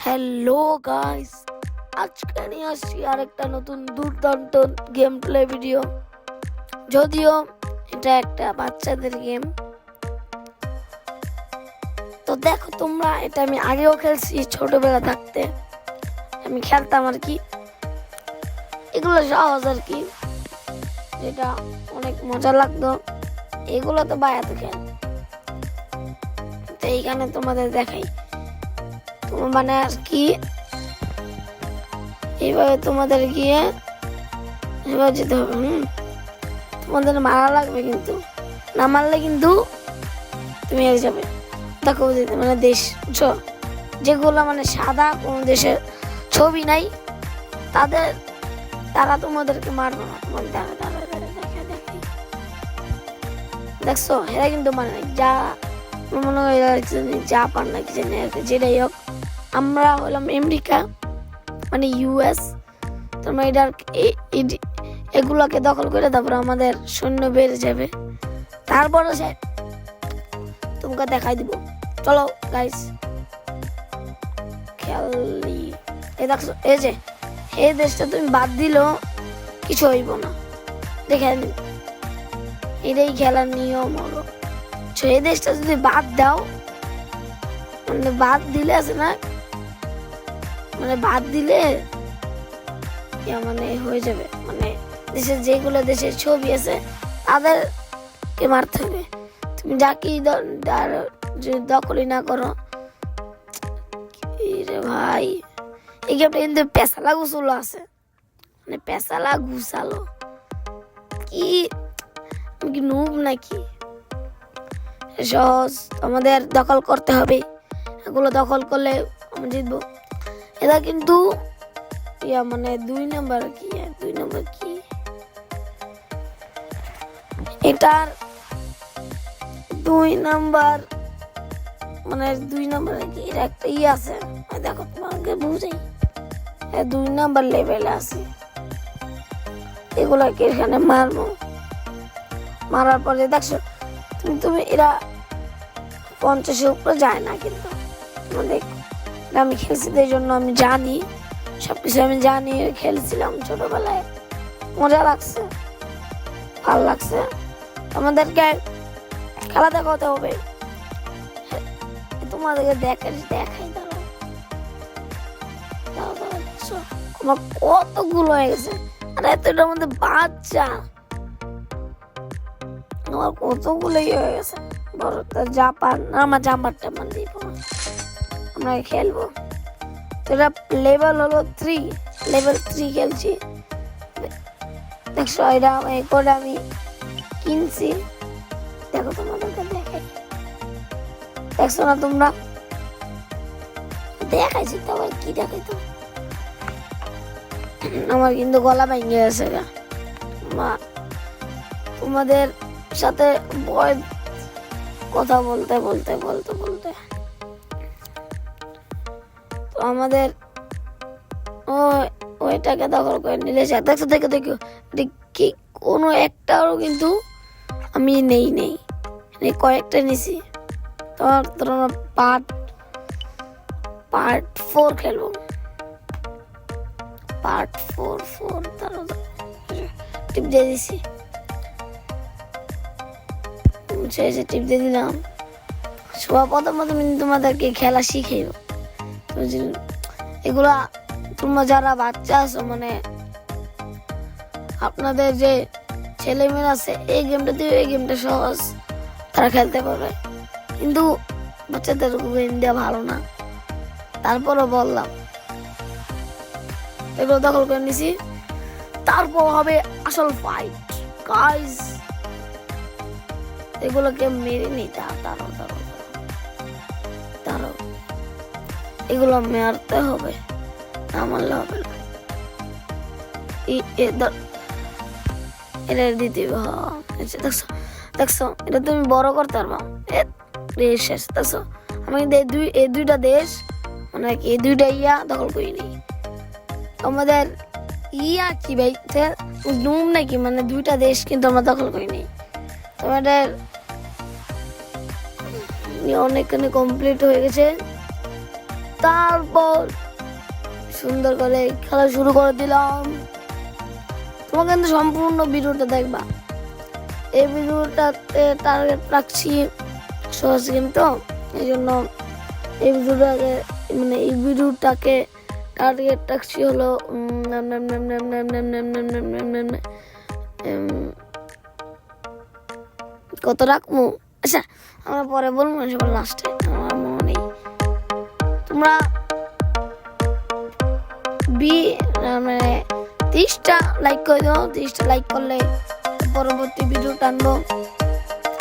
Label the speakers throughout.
Speaker 1: Hello guys, আজকে নিয়ে আসছি আরেকটা নতুন দুর্দান্ত গেম প্লে ভিডিও। যদিও এটা একটা বাচ্চাদের গেম, তো দেখো তোমরা, এটা আমি আগেও খেলছি ছোটবেলা থাকতে। আমি খেলতাম আর কি, এগুলো সহজ আর কি, যেটা অনেক মজা লাগতো। এগুলো তো বায়াতে খেল, তো এইখানে তোমাদের দেখাই। তোমার মানে আর কি, এইভাবে তোমাদের গিয়ে এবার যেতে হবে। তোমাদের মারা লাগবে, কিন্তু না মারলে কিন্তু তুমি হেরে যাবে। দেখো মানে দেশ, বুঝছো, যেগুলো মানে সাদা, কোনো দেশের ছবি নাই, তারা তোমাদেরকে মারবে না। তোমাকে দেখছো, এরা কিন্তু মানে যা মনে হয় জাপান না কি জানি, যেটাই হোক, আমরা হলাম আমেরিকা মানে ইউএস। তোমরা এগুলোকে দখল করে তারপর আমাদের সৈন্য বেড়ে যাবে, তারপরে সে তোমাকে দেখাই দিব। চলো গাইস খেলি। এই দেখছো, এই যে এই দেশটা তুমি বাদ দিলেও কিছু হইব না, দেখে এটাই খেলার নিয়ম হলো। এই দেশটা যদি বাদ দাও, মানে বাদ দিলে আছে না, মানে বাদ দিলে মানে হয়ে যাবে, মানে দেশের যেগুলো দেশের ছবি আছে তাদেরকে মারতে হবে। তুমি যাকেই দখলই না করো। রে ভাই, এই গেমটা কিন্তু পেশালা গুছালো আছে, মানে পেশালা গুছালো। কি আমি কি নুব নাকি? সহজ, আমাদের দখল করতে হবে। এগুলো দখল করলে আমি জিতবো। এটা কিন্তু মানে 2 নম্বর কি, 2 নম্বর কি, এটার 2 নম্বর মানে 2 নম্বর কি, এর একটা আছে। দেখো তোমাকে বুঝাই, 2 নম্বর লেভেলে আছে। এগুলাকে এখানে মারবো, মারার পরে দেখছো তুমি এরা 50-এর উপরে যায় না, কিন্তু দেখো আমি খেলছি, এই জন্য আমি জানি সবকিছু, আমি জানি, খেলছিলাম ছোটবেলায়, মজা লাগছে, ভালো লাগছে। আমাদেরকে খেলা দেখাতে হবে, তোমাদেরকে দেখাই দাঁড়াও। আমার কতগুলো হয়ে গেছে, আর এতটার মধ্যে বাচ্চা আমার কতগুলোই হয়ে গেছে। বড় জাপান, আমার জাম্পারটা মান দিব, আমরা খেলবো। এটা লেভেল হলো 3, লেভেল 3 খেলছি। দেখছো এটা করে আমি কিনছি, দেখো তোমাদেরকে দেখাই। দেখছো না তোমরা, দেখাইছি তো, আবার কি দেখাইতো। আমার কিন্তু গলা ভেঙে গেছে গা। তোমাদের সাথে কথা বলতে বলতে তো আমাদের ওইটাকে দখল করে নিলে। দেখো দেখো দেখো, কি কোনো একটাও কিন্তু আমি নেই কয়েকটা নিছি। তোমরা পার্ট 4 খেলবো, পার্ট 4 টিপ দিয়ে দিছি, টিপ দিয়ে দিলাম। প্রথম তোমাদেরকে খেলা শিখাইব। এগুলা তোমরা যারা বাচ্চা আছো, মানে আপনাদের যে ছেলে মেয়ে আছে, এই গেমটা সহজ, তারা খেলতে পারবে। কিন্তু বাচ্চাদের গেম দেওয়া ভালো না, তারপরও বললাম এগুলো দখল করে নিছি। তারপর হবে আসল ফাইট গাইস, এগুলোকে মেরে নি। দাঁড়াও, এগুলো মারতে হবে, না মারলে হবে না। এটা দিতে দেখছো, এটা তুমি বড় করতে পারবা। শেষ দেখছো, আমি এই 2টা দেশ, মানে এই 2টা দখল করি নি। আমাদের কি ভাই, নুম নাকি, মানে 2টা দেশ কিন্তু আমরা দখল করি নি। তোমাদের অনেকখানি কমপ্লিট হয়ে গেছে, তারপর সুন্দর করে খেলা শুরু করে দিলাম। তোমাকে কিন্তু সম্পূর্ণ ভিডিওটা দেখবা। এই ভিডিওটাতে টার্গেট রাখছি সহজ গেম, তো এই জন্য এই ভিডিওটাকে টার্গেট রাখছি হলো কত রাখবো। আচ্ছা আমরা পরে বলবো না, সবার লাস্টে, আমার মনে নেই। তোমরা 30টা লাইক করে দাও। 30টা লাইক করলে পরবর্তী ভিডিও টানবো।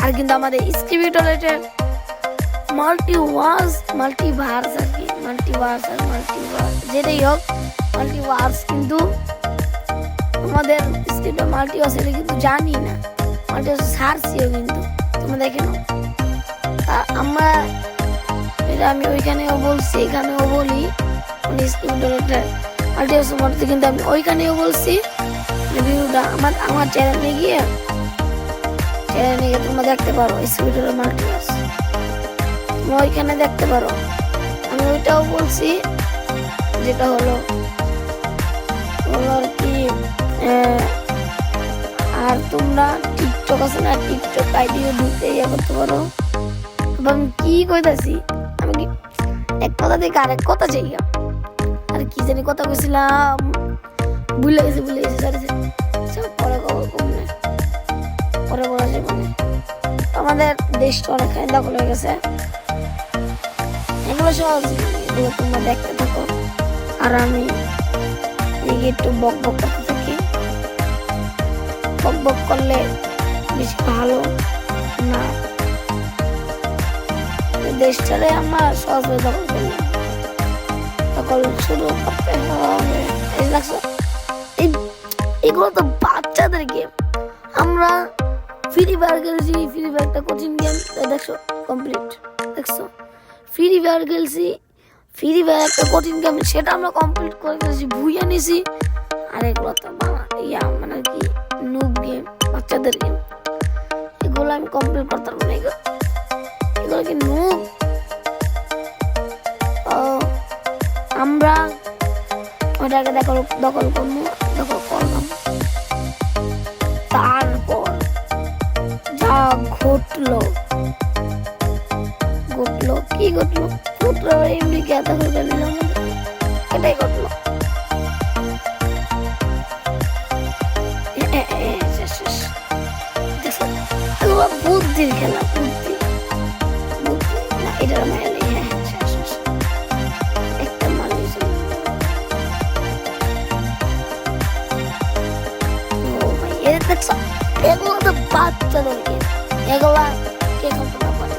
Speaker 1: আর কিন্তু আমাদের স্ক্রিপ্টের মাল্টিভার্স আর কি, মাল্টিভার্স যেটাই হোক, মাল্টিভার্স কিন্তু আমাদের স্ক্রিপ্টে মাল্টিভার্স এটা কিন্তু জানি না, মাল্টিভার্স সার্চও কিন্তু তোমরা দেখে নাও। আমরা এটা আমি ওইখানেও বলছি, এখানেও বলি স্ক্রিপ্টের মাল্টিভার্স মধ্যে, কিন্তু আমি ওইখানেও বলছি ভিডিওটা আমার চ্যানেলে গিয়ে তোমরা দেখতে পারো স্ক্রিপ্টের মাল্টিভার্স, তোমরা ওইখানে দেখতে পারো। আমি ওইটাও বলছি, যেটা হলো আর কি। আর তোমরা টিকটক আছে না, টিকটক আইডিও ঢুকতে ইয়ে করতে পারো। আমি কি কইতাছি, আমি কি এক কথা থেকে আরেক কথা চাই, আর কি জানি কথা কইছিলাম, ভুলে গেছি পরে পরে বলা যায়। মানে আমাদের দেশটা অনেকখানি দখল হয়ে গেছে, এগুলো সহজ, এগুলো তোমরা দেখতে থাকো। আর আমি একটু বক করতে থাকি, বক করলে বেশি ভালো না, দেশটারে আমরা সহজে দখল শুরু করতে হবে। এগুলো তো বাচ্চাদের গেম। আমরা ফ্রি ফায়ার খেলছি, ফ্রি ফায়ারটা কঠিন গেম, দেখছো কমপ্লিট, দেখছো ফ্রি ফায়ার খেলছি, ফ্রি ফায়ার একটা কঠিন গেম, সেটা আমরা কমপ্লিট করে ফেলেছি, ভুইয়া নিছি। আর এগুলো তো মানে কি নুব গেম, বাচ্চাদের গেম, এগুলো আমি কমপ্লিট করতে পারবো না। এগুলো কি নুব? আমরা ওটাকে দখল করলাম। তারপর যা ঘটলো কি ঘটলো আমেরিকা দখল করে নিল, এটাই ঘটলো। বুদ্ধির খেলা, বুদ্ধি না, এটা মায়ালি। একটা মানুষ দেখছো, এগুলো তো বাচ্চাদের গেম, এগুলা কে কল্পনা করে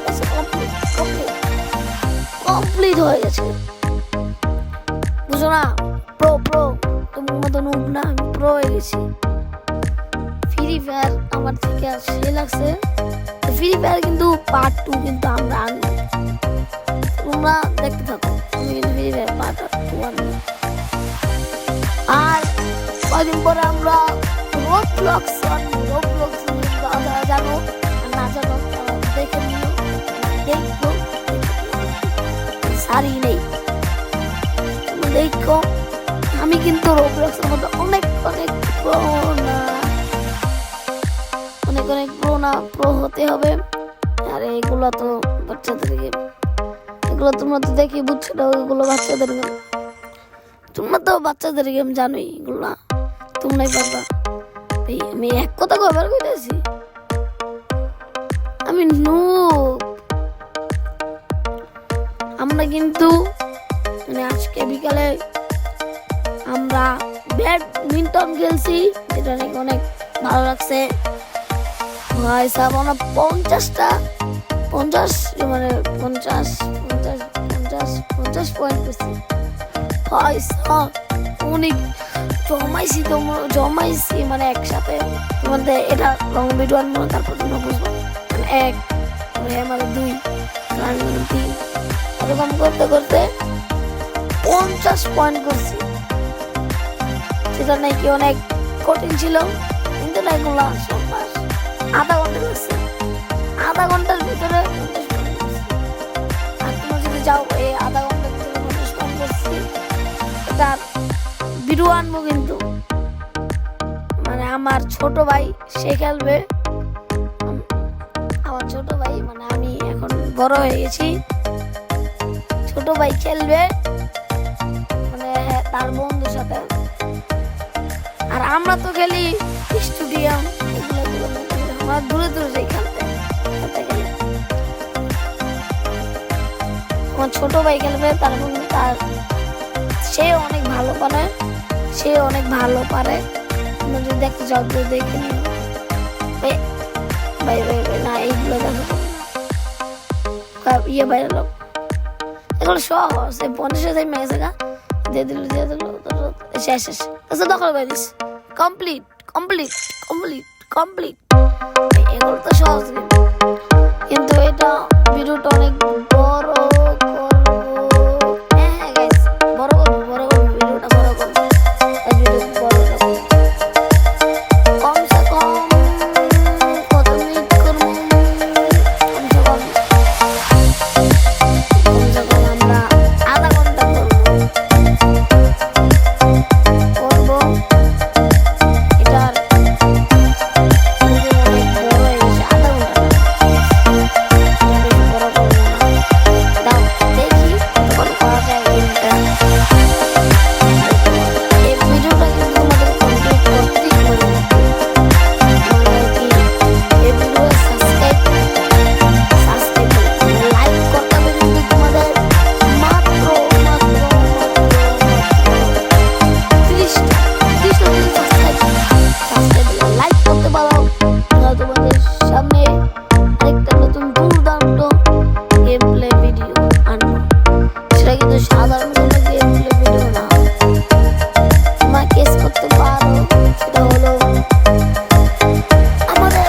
Speaker 1: কমপ্লিট হয়ে গেছে, বুঝো না? প্রো তোমার মতো নুব না, আমি প্রো হয়ে গেছি। ফ্রি ফায়ার আমার থেকে সে লাগছে। ফ্রি ফায়ার কিন্তু পার্ট 2 কিন্তু আমরা আনবো, তোমরা দেখতে থাকো। আমি কিন্তু ফ্রি ফায়ার পার্ট 2 আনবো। আর কদিন পরে আমরা রোবলক্স জানো আর না জানো দেখে নিও, দেখবো সারি নেই, দেখো। আমি কিন্তু রোবলক্সের মধ্যে অনেক প্রো হতে হবে। আর এগুলো তো বাচ্চাদের গেম, এগুলো তোমরা তো দেখি বুঝছো না, ওইগুলো বাচ্চাদের গেম, তোমরা তো বাচ্চাদের গেম জানোই, এগুলো তোমরাই পারবা। আমি এক কথা কবার কইতেছি, আমি নুব। আমরা কিন্তু মানে আজকে বিকালে আমরা ব্যাডমিন্টন খেলছি, যেটা নাকি অনেক ভালো লাগছে। ভাই সাহেব আমরা 50 পয়েন্ট করছি। ভাই সাহেব অনেক জমাইছি মানে একসাথে। তোমাদের এটা লং ভিডিও আনবো, তারপর তোমরা বুঝবো। 1 আমাদের 2 3 এরকম করতে করতে 50 পয়েন্ট করছি, সেটা নাকি অনেক কঠিন ছিল, কিন্তু না এগুলা সব পাস। আধা ঘন্টা লাগছে, আধা ঘন্টার ভিতরে 50 পয়েন্ট করছি। আর তোমরা যদি যাও এই আধা ঘন্টার ভিতরে 50 একটা ভিডিও আনবো কিন্তু, মানে আমার ছোট ভাই সে খেলবে। আমার ছোট ভাই মানে আমি এখন বড় হয়ে গেছি, ছোট ভাই খেলবে মানে তার বন্ধুর সাথে। আর আমরা তো খেলি স্টেডিয়াম, আমরা দূরে দূরে যাই খেলতে। আমার ছোট ভাই খেলবে, তার বন্ধু তার সে অনেক ভালো পারে, সে অনেক ভালো পারে। তুমি যদি দেখতে চাও তো দেখে নিও। ভাই ভাই ভাই না, এইগুলো দেখো ইয়ে বাইরে লোক, এগুলো সহজ। 50,000 মেগেছে গা, দিয়ে দিল শেষ শেষ। আচ্ছা দখল করে this, complete complete complete complete. এগুলো তো সহজ, কিন্তু এটা ভিডিওটা অনেক বড় করবো। হ্যাঁ গাইস, বড় করবো ভিডিওটা বড় করবো, ভিডিও বড় করবো। কমসে কম কত মিনিট করবো? কমসে কম আমরা আধা ঘন্টা করবো। এটার অনেক বড় হয়ে গেছে, আধা ঘন্টা বড় করবো না। দাও দেখি কত করা যায় গেমটা। এই ভিডিওটা কিন্তু তোমাদের কমপ্লিট করতেই হবে, মানে কি এই ভিডিও সাবস্ক্রাইব লাইক করতে হবে কিন্তু তোমাদের মাত্র 30টা লাইক করতে পারো। তোমাদের সামনে আরেকটা নতুন দুর্দান্ত গেম প্লে ভিডিও আনবো, সেটা কিন্তু সাধারণ কোনো গেম প্লে ভিডিও না। তোমরা কেস করতে পারো, সেটা হলো আমাদের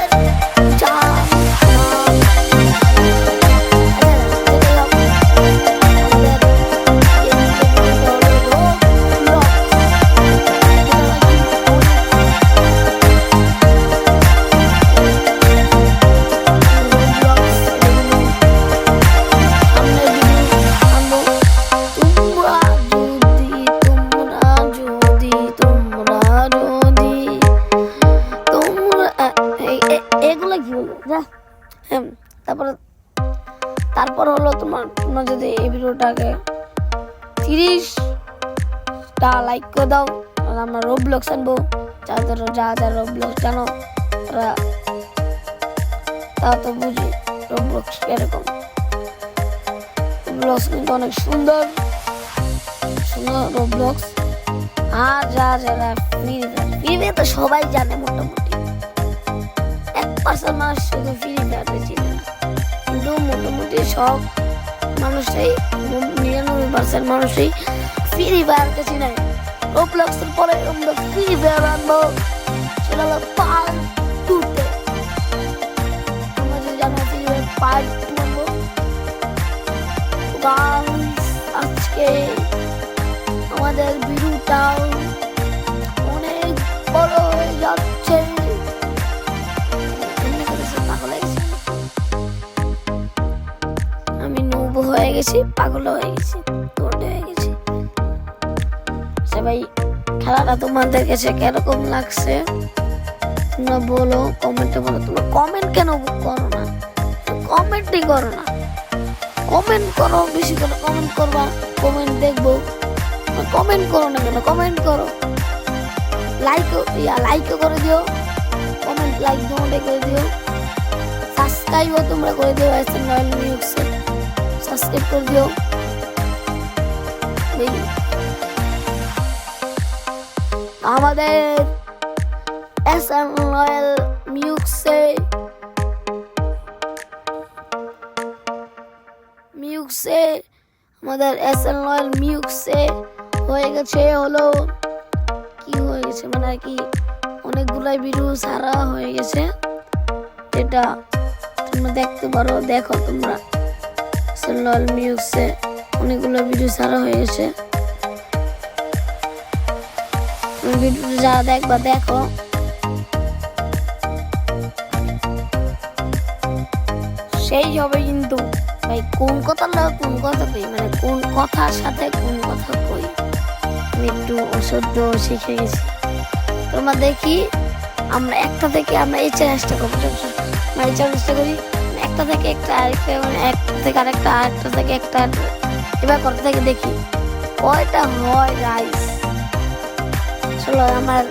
Speaker 1: এগুলো কি হলো যা। তারপর হলো তোমরা যদি এই ভিডিওটাকে 30টা লাইক করে দাও, আর আমরা রোবলক্স আনবো। যা রোবলক্স জানো তা তো বুঝি রোবলক্স এরকম। রোবলক্স কিন্তু অনেক সুন্দর সুন্দর রোবলক্স। আর যারা ফ্রি ফায়ার তো সবাই জানে, মোটামুটি 1% মানুষ শুধু ফ্রি ফায়ারটা চিনে না, কিন্তু মোটামুটি সব মানুষই 99% মানুষই ফ্রি ফায়ারকে চিনে। রোবলক্সের পরে আমরা ফ্রি ফায়ার আনবো, সেটা হলো পার্ট 2-তে। তোমরা যদি জানো ফ্রি ফায়ার পার্ট 2 আনবো। আজকে আমাদের ভিডিওটাও অনেক বড় হয়ে যাচ্ছে। আমি নুব হয়ে গেছি, পাগল হয়ে গেছি, তোড়ে হয়ে গেছি। সবাই খেলাটা তোমাদের কাছে কিরকম লাগছে তোমরা বলো, কমেন্টে বলো। তোমরা কমেন্ট কেন করো না? কমেন্টই করো না, কমেন্ট করো, বেশি করে কমেন্ট করবা, কমেন্ট দেখবো। কমেন্ট করো না কেন? কমেন্ট করো, লাইকও করে দিও, কমেন্ট লাইক দুটোই করে দিও। সাবস্ক্রাইবও তোমরা করে দিও, এসএন রয়্যাল মিউজিকসে সাবস্ক্রাইব করে দিও। আমাদের এসএন রয়্যাল মিউজিকসে আমাদের এসএন রয়্যাল মিউজিকসে হয়ে গেছে হলো কি হয়ে গেছে মানে আর কি অনেকগুলাই ভিডিও সারা হয়ে গেছে, যেটা তোমরা দেখতে পারো। দেখো তোমরা এসএন রয়্যাল মিউজিকসে অনেকগুলো ভিডিও সারা হয়ে গেছে। ভিডিওটা যারা দেখবা দেখো। সেই হবে কিন্তু ভাই কোন কথা কই, মানে কোন কথার সাথে কোন কথা কই আমি অসহ্য শিখে গেছি। তোমরা দেখি আমরা একটা থেকে আমরা এই চ্যালেঞ্জটা করবো, এই চ্যালেঞ্জটা করি একটা থেকে একটা আরেকটা, মানে একটা থেকে আরেকটা, আরেকটা থেকে একটা, এবার করতে থেকে দেখি কয়টা হয় গাইস। চলো আমার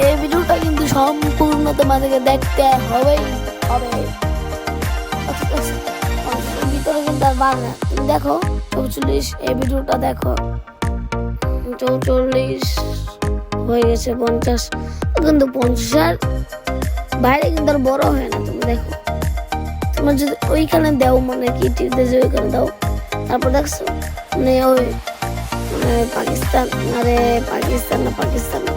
Speaker 1: এই ভিডিওটা কিন্তু সম্পূর্ণ তোমাদেরকে দেখতে হবেই হবে। ভিতরে কিন্তু আর বার না, তুমি দেখো 44 এই ভিডিওটা দেখো 44 হয়ে গেছে 50, কিন্তু 50 বাইরে কিন্তু আর বড় হয় না। তুমি দেখো তোমার যদি ওইখানে দাও, মানে কি টিপতে যে ওইখানে দাও, তারপর দেখছো মানে ওই মানে পাকিস্তান, আরে পাকিস্তান না, পাকিস্তান না,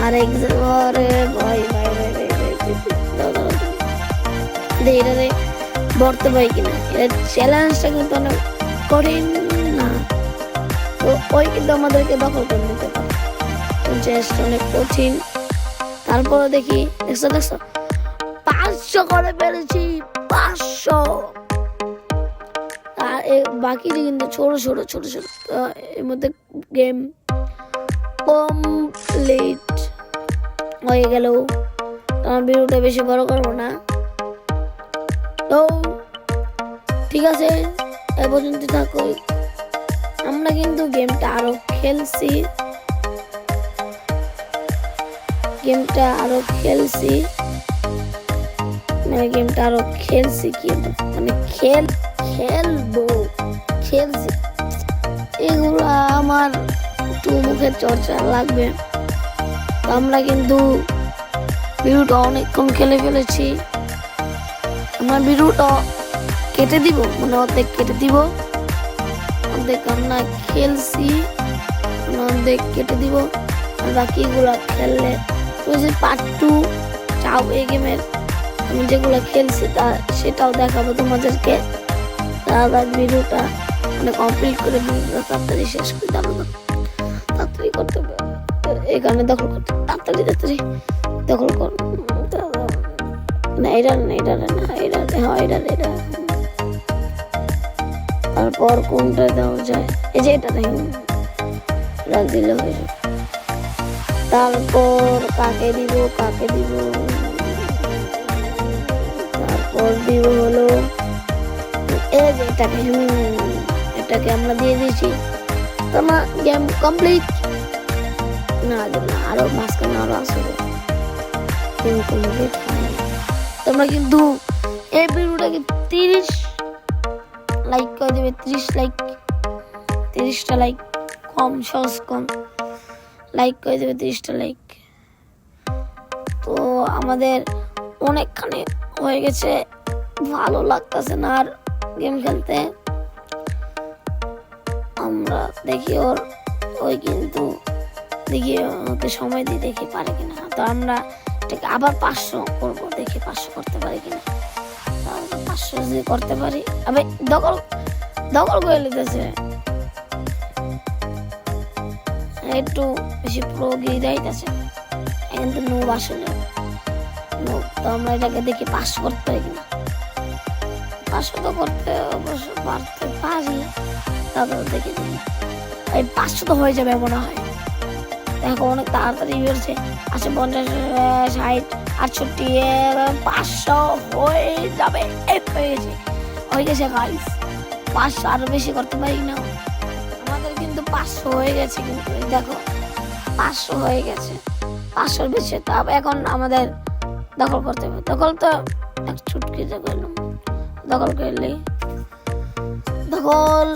Speaker 1: আর একজন আরে ভাই ভাই ভাই ভাই ভাই এটা বর্তে পাই কিনা, এটা চ্যালেঞ্জটা কিন্তু অনেক কঠিন না, তো ওই কিন্তু আমাদেরকে দখল করে নিতে পারে, চেষ্টা অনেক কঠিন। তারপরে দেখি দেখছো দেখছো 500 করে পেরেছি, 500। আর বাকি কিন্তু ছোট ছোট ছোট ছোট, এর মধ্যে গেম কমপ্লিট হয়ে গেল। আমার ভিডিওটা বেশি বড় করবো না, তো ঠিক আছে এ পর্যন্ত থাকো। আমরা কিন্তু গেমটা আরো খেলছি, মানে গেমটা আরো খেলছি কি মানে খেলবো খেলছি, এগুলো আমার একটু মুখের চর্চা লাগবে। তো আমরা কিন্তু ভিডিওটা অনেকক্ষণ খেলে ফেলেছি, আমরা ভিডিওটা কেটে দিব, মানে অর্ধেক কেটে দিব, অর্ধেক আমরা খেলছি, অর্ধেক কেটে দিব, আর বাকিগুলো খেললে পার্ট 2 চাও এই গেমের আমি যেগুলো খেলছি তা সেটাও দেখাবো তোমাদেরকে। তার ভিডিওটা মানে কমপ্লিট করে ভিডিওটা তাড়াতাড়ি শেষ করে দেবো, তাড়াতাড়ি করতে হবে, এখানে দখল করতে তাড়াতাড়ি দখল কর না, এটা না এটা না এটা, হ্যাঁ এটা তারপর কোনটা দেওয়া যায়, এই যে এটা দেখুন দিলে হয়ে যাবে। তারপর কাকে দিব তারপর দিব হলো এই যে এটাকে আমরা দিয়ে দিয়েছি, তোমার গেম কমপ্লিট। না আরো মাঝখানে আরো আসবে, তোমরা কিন্তু এই ভিডিওটাকে 30 লাইক করে দেবে, 30টা লাইক কম, সহজ কম লাইক করে দেবে 30টা লাইক। তো আমাদের অনেকখানি হয়ে গেছে, ভালো লাগতেছে না আর গেম খেলতে। আমরা দেখি ওই কিন্তু দেখি ওকে সময় দিয়ে দেখি পারে কিনা, তো আমরা এটাকে আবার 500 করবো, দেখি 500 করতে পারি কিনা। 500 যদি করতে পারি, আবার দখল করে নিতেছে, একটু বেশি প্রো গিয়ে যাইতেছে, কিন্তু নোব আসলে নোব। তো আমরা এটাকে দেখি 500 করতে পারি কিনা, 500 তো করতে অবশ্য পারতে পারি, তারপর দেখি এই 500 তো হয়ে যাবে মনে হয়। দেখো অনেক তাড়াতাড়ি বেরোচ্ছে, 50 60 68 500 হয়ে যাবে, হয়ে গেছে গাইস। 500 আরো বেশি করতে পারি না, আমাদের কিন্তু 500 হয়ে গেছে, কিন্তু দেখো 500 হয়ে গেছে, 500 বেশি। তো এখন আমাদের দখল করতে হবে, দখল তো এক ছুটকি দখল করলে দখল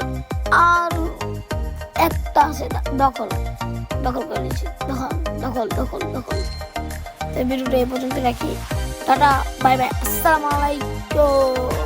Speaker 1: আর একটা আছে, দখল করে নিচ্ছি, দখল। তো ভিডিওটা এই পর্যন্ত রাখি, টাটা বাই বাই, আসসালামু আলাইকুম।